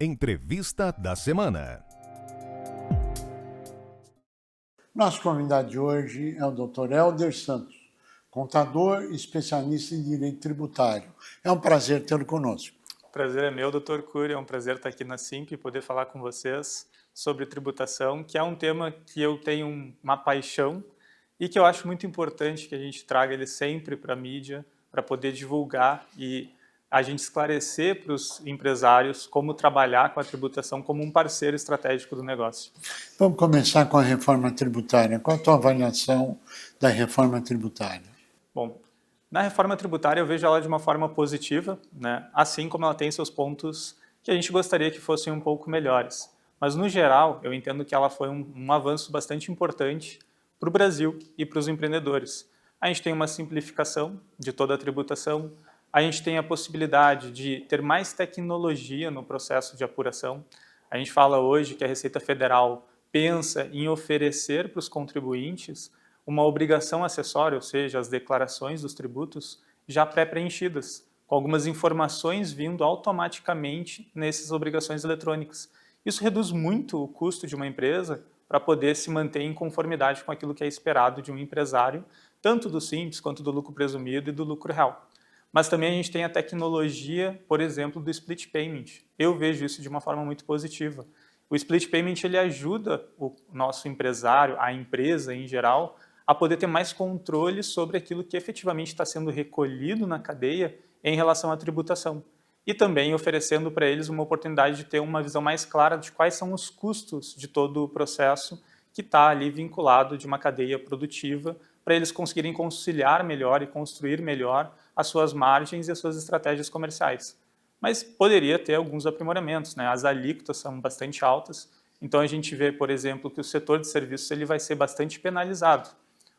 Entrevista da semana. Nosso convidado de hoje é o Dr. Helder Santos, contador e especialista em direito tributário. É um prazer tê-lo conosco. O prazer é meu, Dr. Cury. É um prazer estar aqui na SIMP e poder falar com vocês sobre tributação, que é um tema que eu tenho uma paixão e que eu acho muito importante que a gente traga ele sempre para a mídia, para poder divulgar e a gente esclarecer para os empresários como trabalhar com a tributação como um parceiro estratégico do negócio. Vamos começar com a reforma tributária. Qual a tua avaliação da reforma tributária? Bom, na reforma tributária eu vejo ela de uma forma positiva, né? Assim como ela tem seus pontos que a gente gostaria que fossem um pouco melhores. Mas, no geral, eu entendo que ela foi um avanço bastante importante para o Brasil e para os empreendedores. A gente tem uma simplificação de toda a tributação, a gente tem a possibilidade de ter mais tecnologia no processo de apuração. A gente fala hoje que a Receita Federal pensa em oferecer para os contribuintes uma obrigação acessória, ou seja, as declarações dos tributos já pré-preenchidas, com algumas informações vindo automaticamente nessas obrigações eletrônicas. Isso reduz muito o custo de uma empresa para poder se manter em conformidade com aquilo que é esperado de um empresário, tanto do Simples quanto do lucro presumido e do lucro real. Mas também a gente tem a tecnologia, por exemplo, do split payment. Eu vejo isso de uma forma muito positiva. O split payment ele ajuda o nosso empresário, a empresa em geral, a poder ter mais controle sobre aquilo que efetivamente está sendo recolhido na cadeia em relação à tributação. E também oferecendo para eles uma oportunidade de ter uma visão mais clara de quais são os custos de todo o processo que está ali vinculado de uma cadeia produtiva, para eles conseguirem conciliar melhor e construir melhor as suas margens e as suas estratégias comerciais. Mas poderia ter alguns aprimoramentos, né? As alíquotas são bastante altas, então a gente vê, por exemplo, que o setor de serviços ele vai ser bastante penalizado.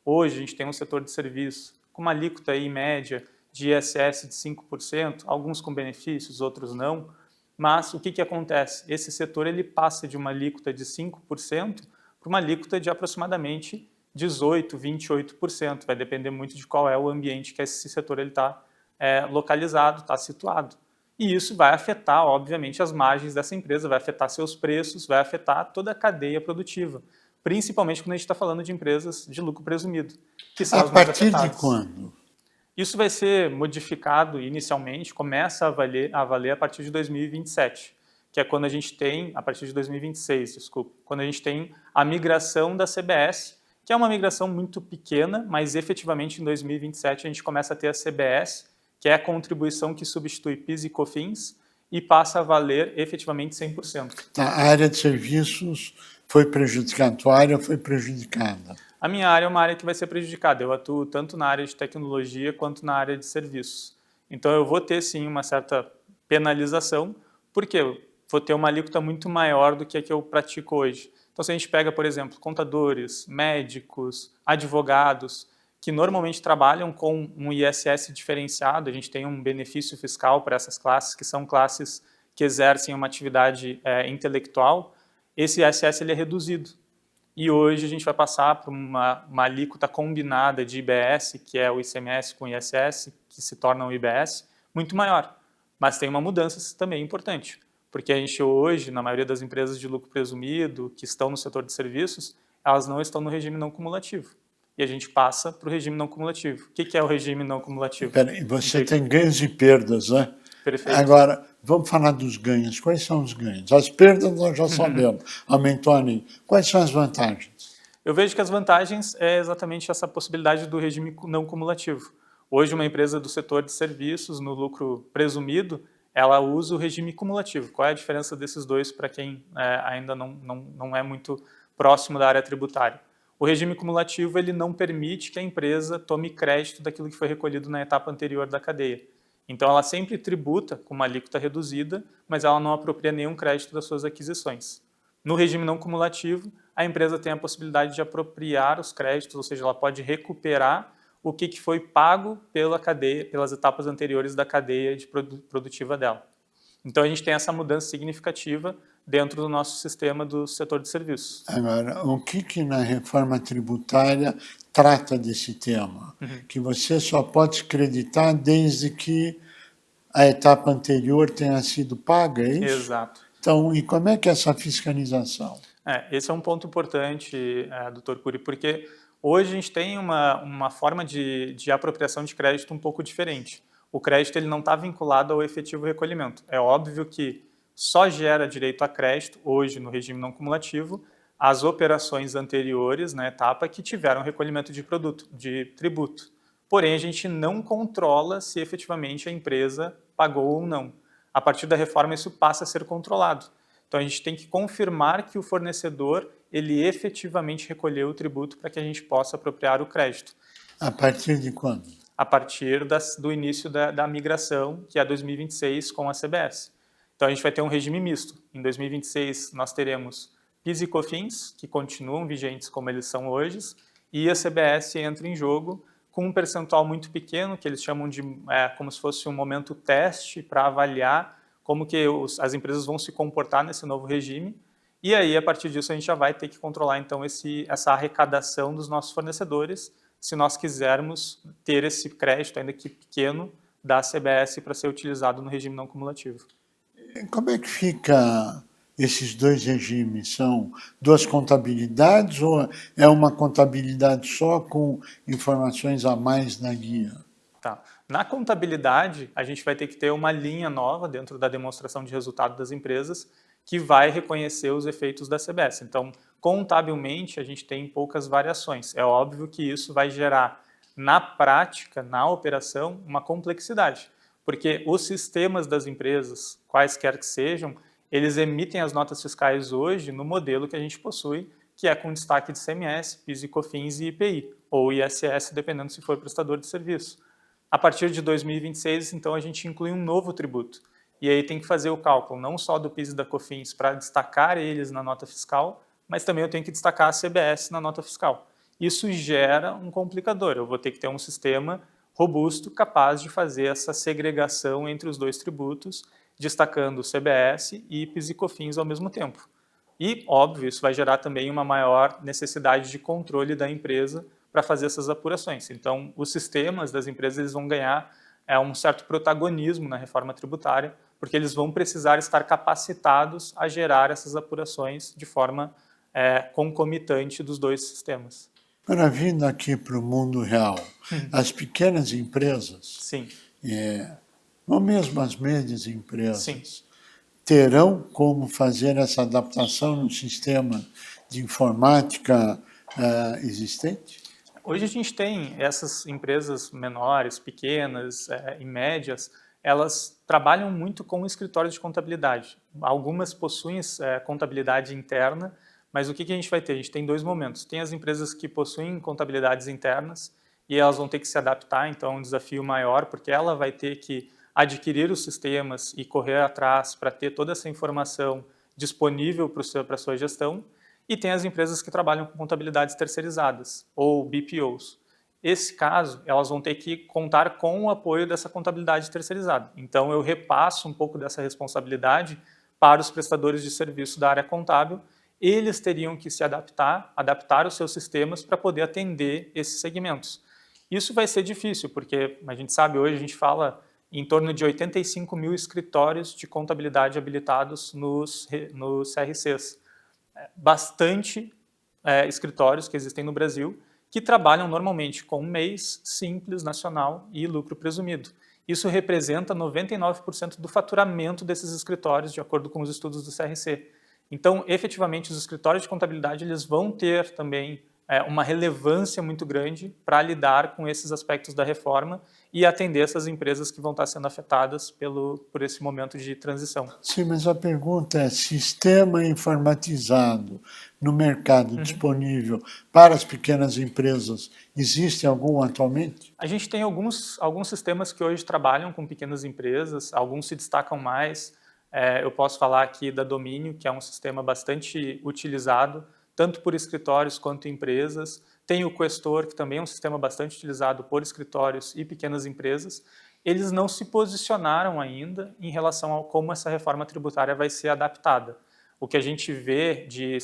Hoje a gente tem um setor de serviços com uma alíquota aí, média de ISS de 5%, alguns com benefícios, outros não, mas o que acontece? Esse setor ele passa de uma alíquota de 5% para uma alíquota de aproximadamente 18%, 28%, vai depender muito de qual é o ambiente que esse setor está localizado, está situado. E isso vai afetar, obviamente, as margens dessa empresa, vai afetar seus preços, vai afetar toda a cadeia produtiva, principalmente quando a gente está falando de empresas de lucro presumido, que são as mais afetadas. A partir de quando? Isso vai ser modificado inicialmente, começa a valer a partir de 2027, que é quando a gente tem, a partir de 2026, desculpa, quando a gente tem a migração da CBS, que é uma migração muito pequena, mas efetivamente em 2027 a gente começa a ter a CBS, que é a contribuição que substitui PIS e COFINS e passa a valer efetivamente 100%. A área de serviços foi prejudicada, a tua área foi prejudicada. A minha área é uma área que vai ser prejudicada. Eu atuo tanto na área de tecnologia quanto na área de serviços. Então eu vou ter sim uma certa penalização, porque eu vou ter uma alíquota muito maior do que a que eu pratico hoje. Então se a gente pega, por exemplo, contadores, médicos, advogados, que normalmente trabalham com um ISS diferenciado, a gente tem um benefício fiscal para essas classes, que são classes que exercem uma atividade intelectual, esse ISS ele é reduzido. E hoje a gente vai passar por uma alíquota combinada de IBS, que é o ICMS com ISS, que se torna o IBS, muito maior. Mas tem uma mudança também importante, porque a gente hoje, na maioria das empresas de lucro presumido, que estão no setor de serviços, elas não estão no regime não cumulativo. E a gente passa para o regime não cumulativo. O que é o regime não cumulativo? Peraí, você tem ganhos e perdas, né? Perfeito. Agora, vamos falar dos ganhos. Quais são os ganhos? As perdas nós já sabemos, aumentou a nível. Quais são as vantagens? Eu vejo que as vantagens é exatamente essa possibilidade do regime não cumulativo. Hoje, uma empresa do setor de serviços, no lucro presumido, ela usa o regime cumulativo. Qual é a diferença desses dois para quem ainda não é muito próximo da área tributária? O regime cumulativo ele não permite que a empresa tome crédito daquilo que foi recolhido na etapa anterior da cadeia. Então, ela sempre tributa com uma alíquota reduzida, mas ela não apropria nenhum crédito das suas aquisições. No regime não cumulativo, a empresa tem a possibilidade de apropriar os créditos, ou seja, ela pode recuperar o que foi pago pela cadeia, pelas etapas anteriores da cadeia produtiva dela. Então, a gente tem essa mudança significativa dentro do nosso sistema do setor de serviços. Agora, o que na reforma tributária trata desse tema? Que você só pode creditar desde que a etapa anterior tenha sido paga, é isso? Exato. Então, e como é que é essa fiscalização? Esse é um ponto importante, Dr. Cury, porque hoje a gente tem uma forma de apropriação de crédito um pouco diferente. O crédito ele não está vinculado ao efetivo recolhimento. É óbvio que só gera direito a crédito, hoje no regime não cumulativo, as operações anteriores na etapa que tiveram recolhimento de tributo. Porém, a gente não controla se efetivamente a empresa pagou ou não. A partir da reforma, isso passa a ser controlado. Então, a gente tem que confirmar que o fornecedor ele efetivamente recolheu o tributo para que a gente possa apropriar o crédito. A partir de quando? A partir do início da migração, que é 2026, com a CBS. Então, a gente vai ter um regime misto. Em 2026, nós teremos PIS e COFINS, que continuam vigentes como eles são hoje, e a CBS entra em jogo com um percentual muito pequeno, que eles chamam de como se fosse um momento teste para avaliar como que as empresas vão se comportar nesse novo regime. E aí, a partir disso, a gente já vai ter que controlar, então, essa arrecadação dos nossos fornecedores, se nós quisermos ter esse crédito, ainda que pequeno, da CBS para ser utilizado no regime não cumulativo. Como é que fica esses dois regimes? São duas contabilidades ou é uma contabilidade só com informações a mais na guia? Tá. Na contabilidade, a gente vai ter que ter uma linha nova dentro da demonstração de resultado das empresas que vai reconhecer os efeitos da CBS. Então, contabilmente, a gente tem poucas variações. É óbvio que isso vai gerar, na prática, na operação, uma complexidade, porque os sistemas das empresas, quaisquer que sejam, eles emitem as notas fiscais hoje no modelo que a gente possui, que é com destaque de CMS, PIS e COFINS e IPI, ou ISS, dependendo se for prestador de serviço. A partir de 2026, então, a gente inclui um novo tributo. E aí tem que fazer o cálculo não só do PIS e da COFINS para destacar eles na nota fiscal, mas também eu tenho que destacar a CBS na nota fiscal. Isso gera um complicador. Eu vou ter que ter um sistema robusto, capaz de fazer essa segregação entre os dois tributos, destacando o CBS e PIS e COFINS ao mesmo tempo. E, óbvio, isso vai gerar também uma maior necessidade de controle da empresa para fazer essas apurações. Então, os sistemas das empresas eles vão ganhar um certo protagonismo na reforma tributária, porque eles vão precisar estar capacitados a gerar essas apurações de forma concomitante dos dois sistemas. Agora, vindo aqui para o mundo real, as pequenas empresas, Sim. ou mesmo as médias empresas, Sim. terão como fazer essa adaptação no sistema de informática existente? Hoje a gente tem essas empresas menores, pequenas e médias, elas trabalham muito com escritórios de contabilidade. Algumas possuem contabilidade interna, mas o que a gente vai ter? A gente tem dois momentos. Tem as empresas que possuem contabilidades internas e elas vão ter que se adaptar, então é um desafio maior, porque ela vai ter que adquirir os sistemas e correr atrás para ter toda essa informação disponível para a sua gestão. E tem as empresas que trabalham com contabilidades terceirizadas, ou BPOs. Esse caso, elas vão ter que contar com o apoio dessa contabilidade terceirizada. Então, eu repasso um pouco dessa responsabilidade para os prestadores de serviço da área contábil. Eles teriam que se adaptar os seus sistemas para poder atender esses segmentos. Isso vai ser difícil, porque a gente sabe, hoje a gente fala em torno de 85 mil escritórios de contabilidade habilitados nos CRCs. Bastante escritórios que existem no Brasil que trabalham normalmente com mês, simples, nacional e lucro presumido. Isso representa 99% do faturamento desses escritórios, de acordo com os estudos do CRC. Então, efetivamente, os escritórios de contabilidade eles vão ter também uma relevância muito grande para lidar com esses aspectos da reforma e atender essas empresas que vão estar sendo afetadas por esse momento de transição. Sim, mas a pergunta é: sistema informatizado no mercado disponível para as pequenas empresas, existe algum atualmente? A gente tem alguns sistemas que hoje trabalham com pequenas empresas, alguns se destacam mais. Eu posso falar aqui da Domínio, que é um sistema bastante utilizado, tanto por escritórios quanto empresas. Tem o Questor, que também é um sistema bastante utilizado por escritórios e pequenas empresas. Eles não se posicionaram ainda em relação a como essa reforma tributária vai ser adaptada. O que a gente vê de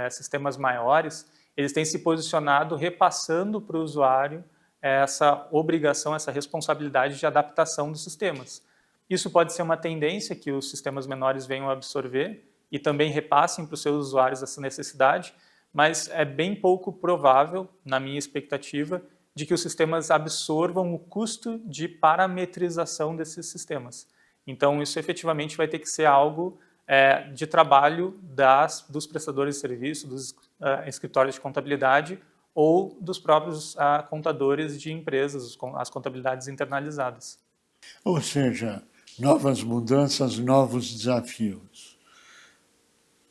sistemas maiores, eles têm se posicionado repassando para o usuário essa obrigação, essa responsabilidade de adaptação dos sistemas. Isso pode ser uma tendência que os sistemas menores venham a absorver e também repassem para os seus usuários essa necessidade, mas é bem pouco provável, na minha expectativa, de que os sistemas absorvam o custo de parametrização desses sistemas. Então, isso efetivamente vai ter que ser algo de trabalho dos prestadores de serviço, dos escritórios de contabilidade ou dos próprios contadores de empresas, as contabilidades internalizadas. Ou seja, novas mudanças, novos desafios.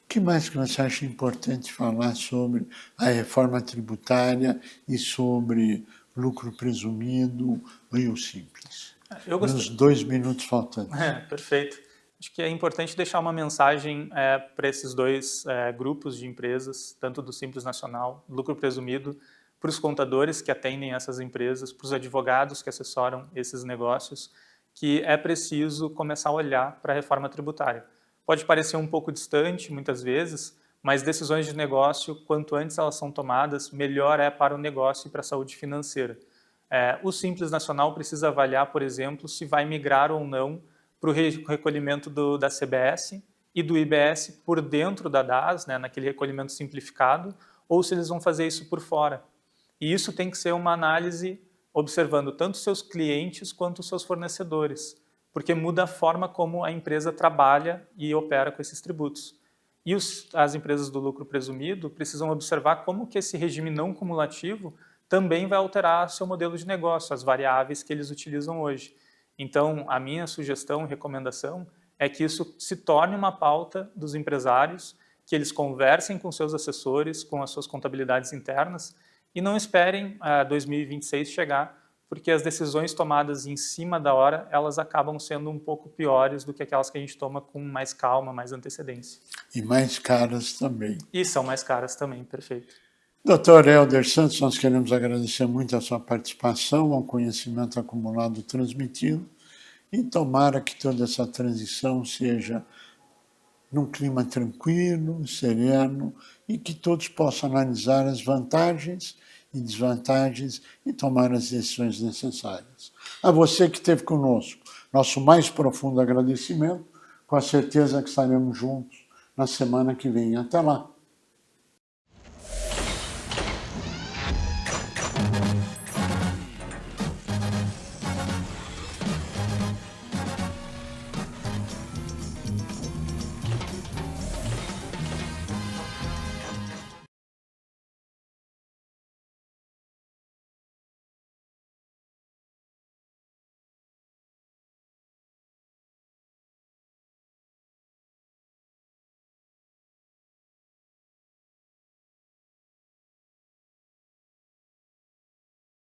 O que mais que você acha importante falar sobre a reforma tributária e sobre lucro presumido e o simples? Nos 2 minutos faltantes. Perfeito. Acho que é importante deixar uma mensagem para esses dois grupos de empresas, tanto do Simples Nacional, lucro presumido, para os contadores que atendem essas empresas, para os advogados que assessoram esses negócios, que é preciso começar a olhar para a reforma tributária. Pode parecer um pouco distante, muitas vezes, mas decisões de negócio, quanto antes elas são tomadas, melhor é para o negócio e para a saúde financeira. O Simples Nacional precisa avaliar, por exemplo, se vai migrar ou não para o recolhimento da CBS e do IBS por dentro da DAS, naquele recolhimento simplificado, ou se eles vão fazer isso por fora. E isso tem que ser uma análise observando tanto os seus clientes quanto os seus fornecedores, porque muda a forma como a empresa trabalha e opera com esses tributos. E as empresas do lucro presumido precisam observar como que esse regime não cumulativo também vai alterar seu modelo de negócio, as variáveis que eles utilizam hoje. Então, a minha sugestão, recomendação, é que isso se torne uma pauta dos empresários, que eles conversem com seus assessores, com as suas contabilidades internas, e não esperem 2026 chegar, porque as decisões tomadas em cima da hora, elas acabam sendo um pouco piores do que aquelas que a gente toma com mais calma, mais antecedência. E mais caras também. E são mais caras também, perfeito. Dr. Helder Santos, nós queremos agradecer muito a sua participação, ao conhecimento acumulado transmitido, e tomara que toda essa transição seja num clima tranquilo, sereno, e que todos possam analisar as vantagens e desvantagens e tomar as decisões necessárias. A você que esteve conosco, nosso mais profundo agradecimento, com a certeza que estaremos juntos na semana que vem. Até lá!